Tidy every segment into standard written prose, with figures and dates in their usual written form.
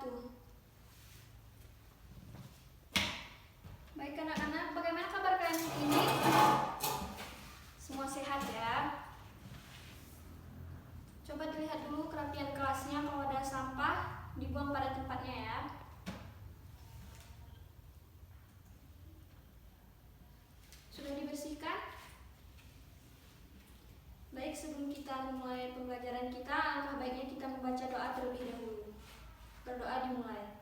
wabarakatuh. Baik anak-anak, bagaimana kabar kalian hari ini? Semua sehat ya? Coba dilihat dulu kerapian kelasnya, kalau ada sampah dibuang pada tempatnya ya. Sudah dibersihkan? Baik, sebelum kita memulai pembelajaran kita, alangkah baiknya kita membaca doa terlebih dahulu. Berdoa dimulai.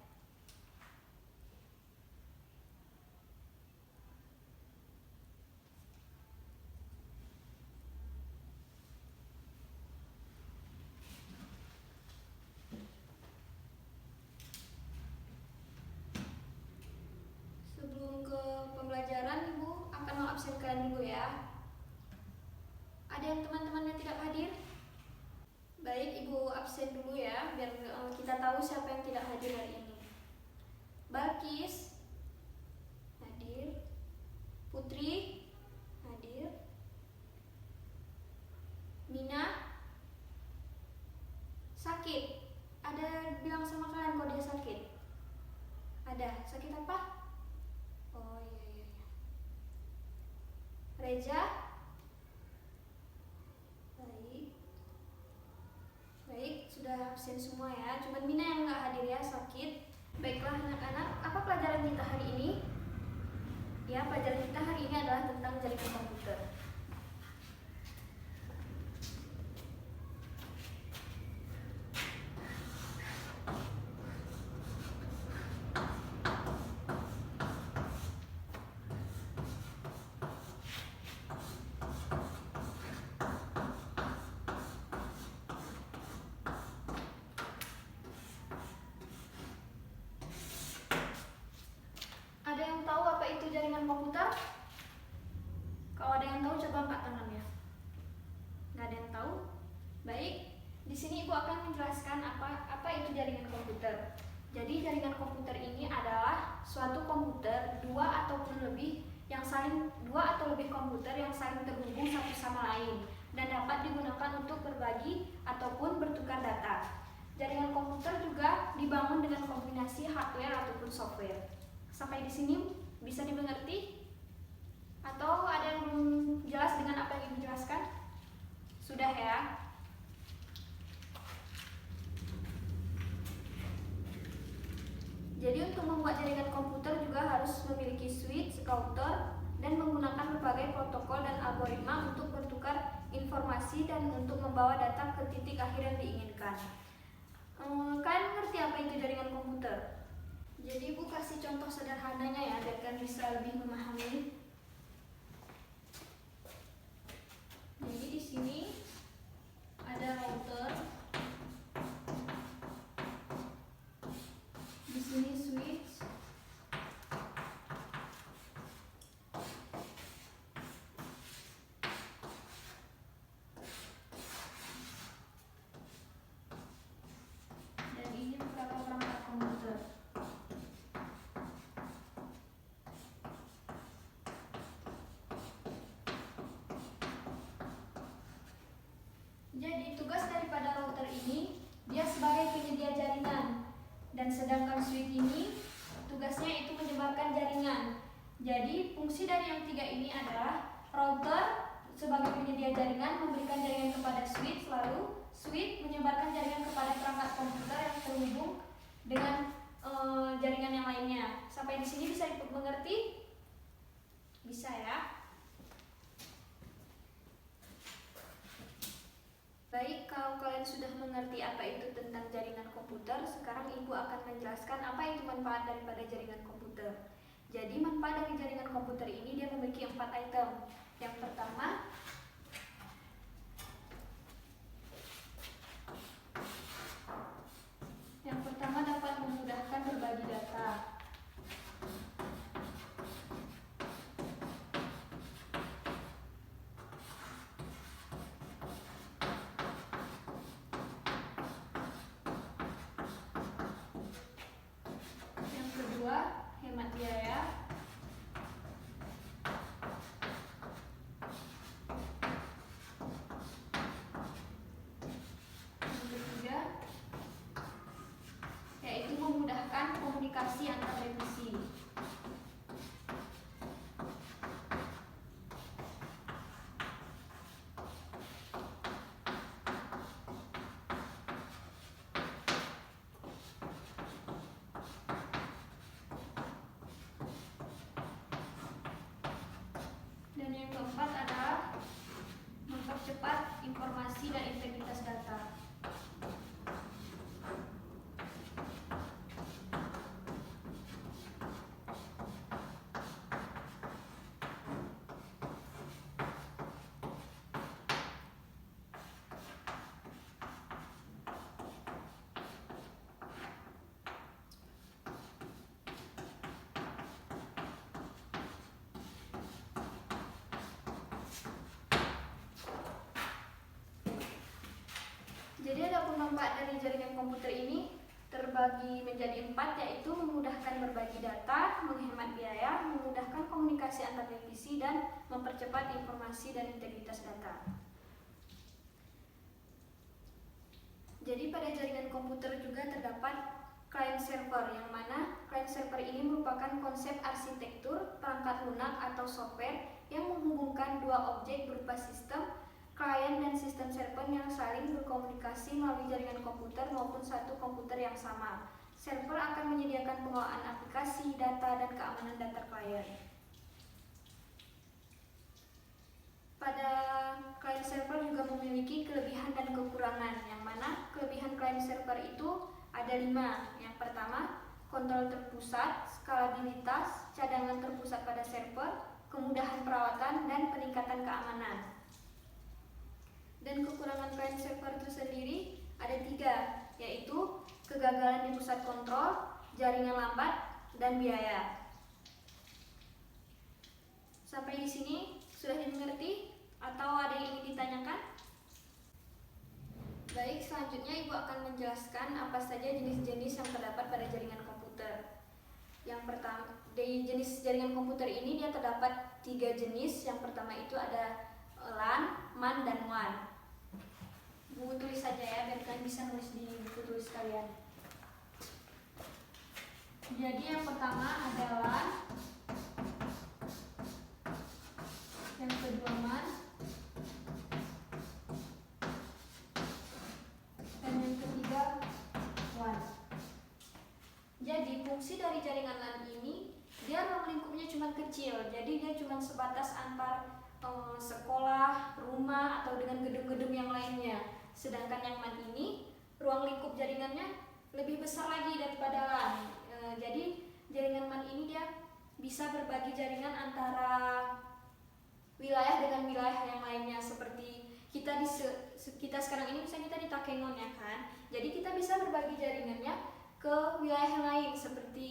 Sebelum ke pembelajaran, Ibu akan mengabsenkan dulu ya. Ada yang teman-temannya tidak hadir? Baik, Ibu absen dulu ya, biar kita tahu siapa yang tidak hadir hari ini. Balkis hadir, Putri hadir, Mina sakit. Ada bilang sama kalian kalau dia sakit? Ada. Sakit apa? Oh iya. Reza? Baik, sudah absen semua ya. Cuman Mina yang nggak hadir ya, sakit. Baiklah anak-anak, apa pelajaran kita hari ini? Ya, pelajaran kita hari ini adalah tentang jaringan komputer. Ada yang tahu apa itu jaringan komputer? Kalau ada yang tahu coba angkat tangannya. Nggak ada yang tahu? Baik, di sini Ibu akan menjelaskan apa itu jaringan komputer. Jadi jaringan komputer ini adalah suatu komputer dua atau lebih komputer yang saling terhubung satu sama lain dan dapat digunakan untuk berbagi ataupun bertukar data. Jaringan komputer juga dibangun dengan kombinasi hardware ataupun software. Sampai di sini bisa dimengerti? Atau ada yang belum jelas dengan apa yang Ibu jelaskan? Sudah ya? Jadi untuk membuat jaringan komputer juga harus memiliki switch, router, dan menggunakan berbagai protokol dan algoritma untuk bertukar informasi dan untuk membawa data ke titik akhir yang diinginkan. Kalian mengerti apa itu jaringan komputer? Jadi Ibu kasih contoh sederhananya ya, biar kalian bisa lebih memahami. Jadi di sini ada router, di sini switch, dan ini beberapa perangkat komputer. Jadi tugas daripada router ini, dia sebagai penyedia jaringan, dan sedangkan switch ini tugasnya itu menyebarkan jaringan. Jadi fungsi dari yang tiga ini adalah router sebagai penyedia jaringan memberikan jaringan kepada switch, lalu switch menyebarkan jaringan kepada perangkat komputer yang terhubung dengan jaringan yang lainnya. Sampai di sini bisa dimengerti? Bisa ya? Baik, kalau kalian sudah mengerti apa itu tentang jaringan komputer, sekarang Ibu akan menjelaskan apa itu manfaat daripada jaringan komputer. Jadi manfaat dari jaringan komputer ini dia memiliki 4 item. Yang pertama dapat memudahkan berbagi data. Yang kedua, hemat biaya. privasi dan integritas data. Jadi adapun manfaat dari jaringan komputer ini terbagi menjadi 4, yaitu memudahkan berbagi data, menghemat biaya, memudahkan komunikasi antar divisi, dan mempercepat informasi dan integritas data. Jadi pada jaringan komputer juga terdapat client server, yang mana client server ini merupakan konsep arsitektur perangkat lunak atau software yang menghubungkan dua objek berupa sistem klien dan sistem server yang saling berkomunikasi melalui jaringan komputer maupun satu komputer yang sama. Server akan menyediakan pengelolaan aplikasi, data, dan keamanan data klien. Pada client server juga memiliki kelebihan dan kekurangan, yang mana kelebihan client server itu ada 5. Yang pertama, kontrol terpusat, skalabilitas, cadangan terpusat pada server, kemudahan perawatan, dan peningkatan keamanan. Dan kekurangan client server itu sendiri ada 3, yaitu kegagalan di pusat kontrol, jaringan lambat, dan biaya. Sampai di sini sudah dimengerti atau ada yang ingin ditanyakan? Baik, selanjutnya Ibu akan menjelaskan apa saja jenis-jenis yang terdapat pada jaringan komputer. Yang pertama, dari jenis jaringan komputer ini dia terdapat 3 jenis. Yang pertama itu ada LAN, MAN, dan WAN. Bu tulis saja ya, biar kalian bisa nulis di buku tulis kalian. Jadi yang pertama ada LAN, yang kedua MAN, dan yang ketiga WAN. Jadi fungsi dari jaringan LAN ini, dia ruang lingkupnya cuma kecil, jadi dia cuma sebatas antar sekolah, rumah, atau dengan gedung-gedung yang lainnya. Sedangkan yang MAN ini, ruang lingkup jaringannya lebih besar lagi daripada LAN. Jadi jaringan MAN ini dia bisa berbagi jaringan antara wilayah dengan wilayah yang lainnya. Seperti kita kita sekarang ini misalnya kita di Takengon ya kan. Jadi kita bisa berbagi jaringannya ke wilayah yang lain seperti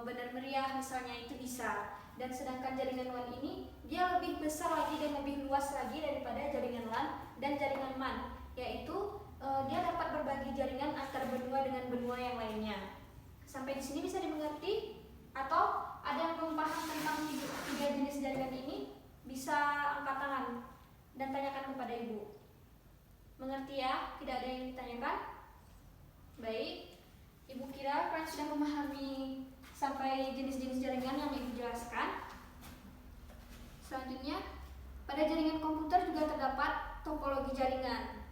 Bandar Meriah misalnya, itu bisa. Dan sedangkan jaringan WAN ini dia lebih besar lagi dan lebih luas lagi daripada jaringan LAN dan jaringan MAN, yaitu dia dapat berbagi jaringan antar benua dengan benua yang lainnya. Sampai di sini bisa dimengerti? Atau ada yang belum paham tentang 3 jenis jaringan ini? Bisa angkat tangan dan tanyakan kepada Ibu. Mengerti ya? Tidak ada yang ditanyakan? Baik, Ibu kira kalian sudah memahami sampai jenis-jenis jaringan yang Ibu jelaskan. Selanjutnya, pada jaringan komputer juga terdapat topologi jaringan.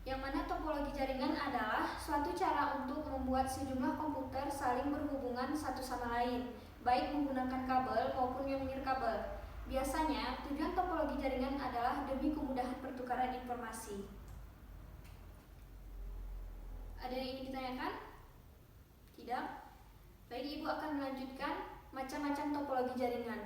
Yang mana topologi jaringan adalah suatu cara untuk membuat sejumlah komputer saling berhubungan satu sama lain, baik menggunakan kabel maupun yang nirkabel. Biasanya, tujuan topologi jaringan adalah demi kemudahan pertukaran informasi. Ada yang ingin ditanyakan? Tidak? Baik, Ibu akan melanjutkan macam-macam topologi jaringan.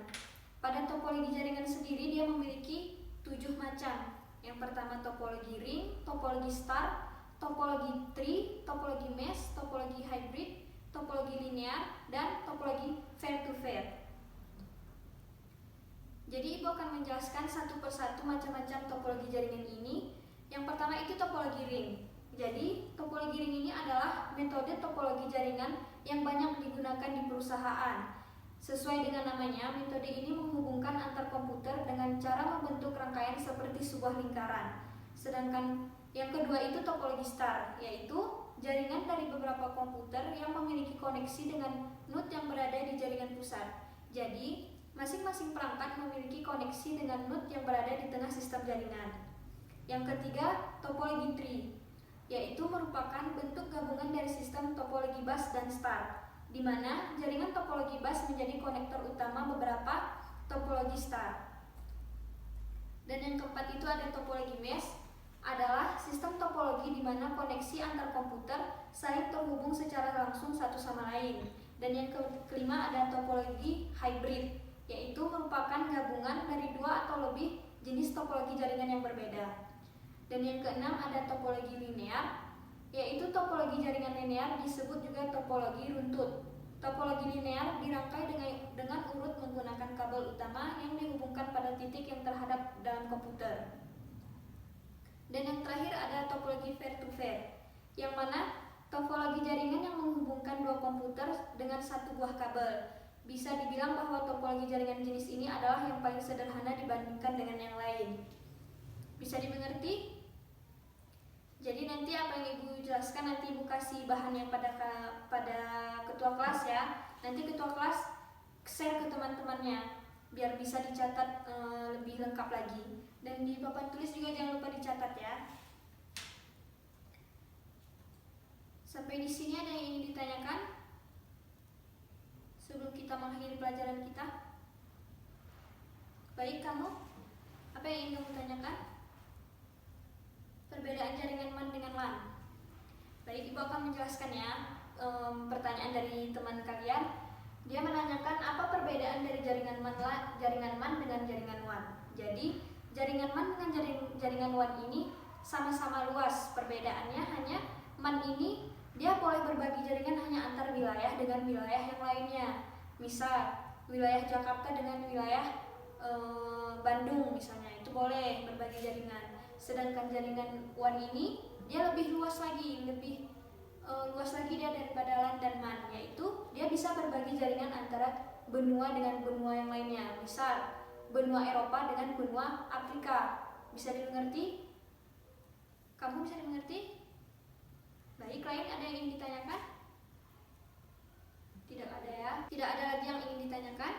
Pada topologi jaringan sendiri dia memiliki 7 macam. Yang pertama topologi ring, topologi star, topologi tree, topologi mesh, topologi hybrid, topologi linear, dan topologi fair-to-fair. Jadi Ibu akan menjelaskan satu persatu macam-macam topologi jaringan ini. Yang pertama itu topologi ring. Jadi topologi ring ini adalah metode topologi jaringan yang banyak digunakan di perusahaan. Sesuai dengan namanya, metode ini menghubungkan antar komputer dengan cara membentuk rangkaian seperti sebuah lingkaran. Sedangkan yang kedua itu topologi star, yaitu jaringan dari beberapa komputer yang memiliki koneksi dengan node yang berada di jaringan pusat. Jadi, masing-masing perangkat memiliki koneksi dengan node yang berada di tengah sistem jaringan. Yang ketiga, topologi tree, yaitu merupakan bentuk gabungan dari sistem topologi bus dan star, di mana jaringan topologi bus menjadi konektor utama beberapa topologi star. Dan yang keempat itu ada topologi mesh, adalah sistem topologi di mana koneksi antar komputer saling terhubung secara langsung satu sama lain. Dan yang kelima ada topologi hybrid, yaitu merupakan gabungan dari dua atau lebih jenis topologi jaringan yang berbeda. Dan yang keenam ada topologi linear, yaitu topologi jaringan linear disebut juga topologi runtut. Topologi linear dirangkai dengan urut menggunakan kabel utama yang dihubungkan pada titik yang terhadap dalam komputer. Dan yang terakhir ada topologi peer-to-peer, yang mana topologi jaringan yang menghubungkan dua komputer dengan satu buah kabel. Bisa dibilang bahwa topologi jaringan jenis ini adalah yang paling sederhana dibandingkan dengan yang lain. Bisa dimengerti? Jadi nanti apa yang Ibu jelaskan nanti Ibu kasih bahannya pada ketua kelas ya. Nanti ketua kelas share ke teman-temannya biar bisa dicatat lebih lengkap lagi. Dan di papan tulis juga jangan lupa dicatat ya. Sampai di sini ada yang ingin ditanyakan sebelum kita mengakhiri pelajaran kita? Baik, kamu apa yang ingin kamu tanyakan? Perbedaan jaringan MAN dengan LAN. Baik, Ibu akan menjelaskan ya pertanyaan dari teman kalian. Dia menanyakan apa perbedaan dari jaringan MAN dengan jaringan WAN. Jadi jaringan MAN dengan jaringan WAN ini sama-sama luas. Perbedaannya hanya MAN ini dia boleh berbagi jaringan hanya antar wilayah dengan wilayah yang lainnya. Misal wilayah Jakarta dengan wilayah Bandung misalnya, itu boleh berbagi jaringan. Sedangkan jaringan WAN ini dia lebih luas lagi, luas lagi dia daripada LAN dan MAN, yaitu dia bisa berbagi jaringan antara benua dengan benua yang lainnya. Misal benua Eropa dengan benua Afrika. Bisa dimengerti? Kamu bisa dimengerti? Baik, lain ada yang ingin ditanyakan? Tidak ada ya? Tidak ada lagi yang ingin ditanyakan?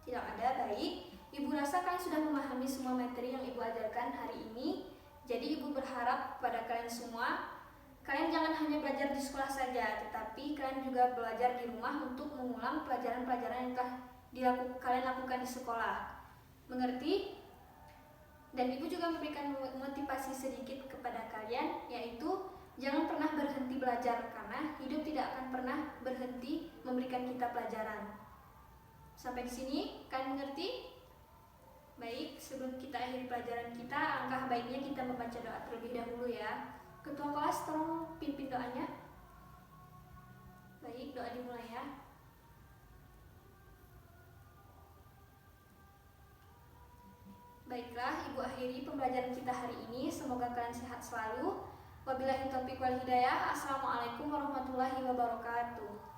Tidak ada, baik. Ibu rasa kalian sudah memahami semua materi yang Ibu ajarkan hari ini. Jadi Ibu berharap pada kalian semua, kalian jangan hanya belajar di sekolah saja, tetapi kalian juga belajar di rumah untuk mengulang pelajaran-pelajaran yang telah kalian lakukan di sekolah. Mengerti? Dan Ibu juga memberikan motivasi sedikit kepada kalian, yaitu jangan pernah berhenti belajar, karena hidup tidak akan pernah berhenti memberikan kita pelajaran. Sampai di sini, kalian mengerti? Baik, sebelum kita akhiri pelajaran kita, alangkah baiknya kita membaca doa terlebih dahulu ya. Ketua kelas tolong pimpin doanya. Baik, doa dimulai ya. Baiklah, Ibu akhiri pembelajaran kita hari ini. Semoga kalian sehat selalu. Wabillahi taufiq wal hidayah. Assalamualaikum warahmatullahi wabarakatuh.